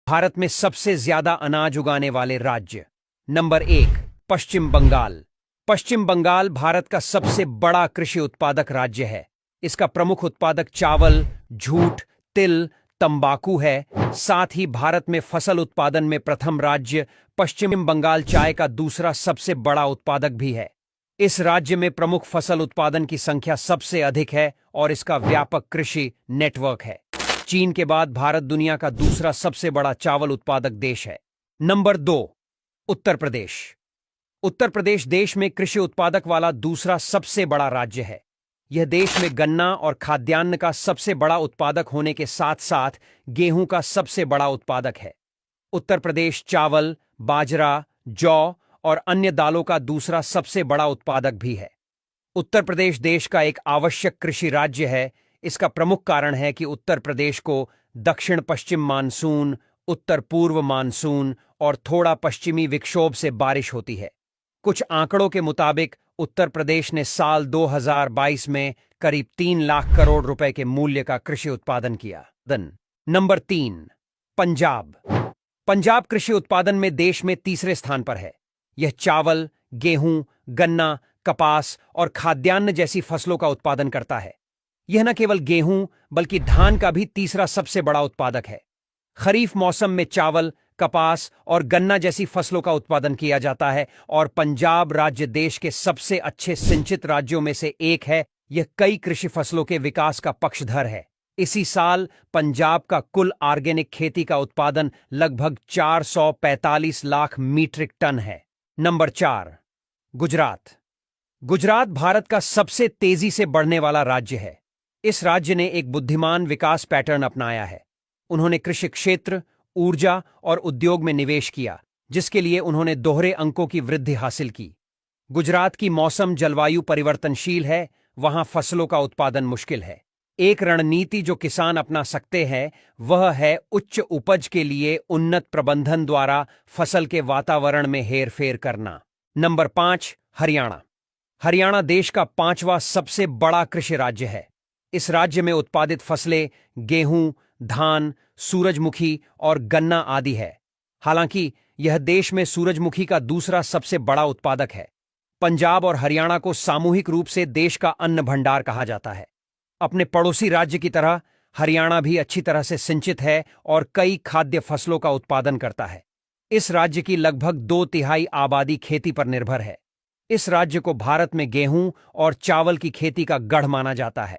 भारत में सबसे ज्यादा अनाज उगाने वाले राज्य। नंबर 1, पश्चिम बंगाल। पश्चिम बंगाल भारत का सबसे बड़ा कृषि उत्पादक राज्य है। इसका प्रमुख उत्पादक चावल, जूट, तिल, तंबाकू है। साथ ही भारत में फसल उत्पादन में प्रथम राज्य पश्चिम बंगाल चाय का दूसरा सबसे बड़ा उत्पादक भी है। इस राज्य में प्रमुख फसल उत्पादन की संख्या सबसे अधिक है और इसका व्यापक कृषि नेटवर्क है। चीन के बाद भारत दुनिया का दूसरा सबसे बड़ा चावल उत्पादक देश है। नंबर 2, उत्तर प्रदेश। उत्तर प्रदेश देश में कृषि उत्पादक वाला दूसरा सबसे बड़ा राज्य है। यह देश में गन्ना और खाद्यान्न का सबसे बड़ा उत्पादक होने के साथ साथ गेहूं का सबसे बड़ा उत्पादक है। उत्तर प्रदेश चावल, बाजरा, जौ और अन्य दालों का दूसरा सबसे बड़ा उत्पादक भी है। उत्तर प्रदेश देश का एक आवश्यक कृषि राज्य है। इसका प्रमुख कारण है कि उत्तर प्रदेश को दक्षिण पश्चिम मानसून, उत्तर पूर्व मानसून और थोड़ा पश्चिमी विक्षोभ से बारिश होती है। कुछ आंकड़ों के मुताबिक उत्तर प्रदेश ने साल 2022 में करीब 3 लाख करोड़ रुपए के मूल्य का कृषि उत्पादन किया। नंबर 3, पंजाब। पंजाब कृषि उत्पादन में देश में तीसरे स्थान पर है। यह चावल, गेहूं, गन्ना, कपास और खाद्यान्न जैसी फसलों का उत्पादन करता है। यह न केवल गेहूं बल्कि धान का भी तीसरा सबसे बड़ा उत्पादक है। खरीफ मौसम में चावल, कपास और गन्ना जैसी फसलों का उत्पादन किया जाता है और पंजाब राज्य देश के सबसे अच्छे सिंचित राज्यों में से एक है। यह कई कृषि फसलों के विकास का पक्षधर है। इसी साल पंजाब का कुल ऑर्गेनिक खेती का उत्पादन लगभग 445 लाख मीट्रिक टन है। नंबर 4, गुजरात। गुजरात भारत का सबसे तेजी से बढ़ने वाला राज्य है। इस राज्य ने एक बुद्धिमान विकास पैटर्न अपनाया है। उन्होंने कृषि क्षेत्र, ऊर्जा और उद्योग में निवेश किया, जिसके लिए उन्होंने दोहरे अंकों की वृद्धि हासिल की। गुजरात की मौसम जलवायु परिवर्तनशील है, वहां फसलों का उत्पादन मुश्किल है। एक रणनीति जो किसान अपना सकते हैं वह है उच्च उपज के लिए उन्नत प्रबंधन द्वारा फसल के वातावरण में हेरफेर करना। नंबर 5, हरियाणा। हरियाणा देश का 5वां सबसे बड़ा कृषि राज्य है। इस राज्य में उत्पादित फसलें गेहूं, धान, सूरजमुखी और गन्ना आदि है। हालांकि यह देश में सूरजमुखी का दूसरा सबसे बड़ा उत्पादक है। पंजाब और हरियाणा को सामूहिक रूप से देश का अन्न भंडार कहा जाता है। अपने पड़ोसी राज्य की तरह हरियाणा भी अच्छी तरह से सिंचित है और कई खाद्य फसलों का उत्पादन करता है। इस राज्य की लगभग 2/3 आबादी खेती पर निर्भर है। इस राज्य को भारत में गेहूं और चावल की खेती का गढ़ माना जाता है।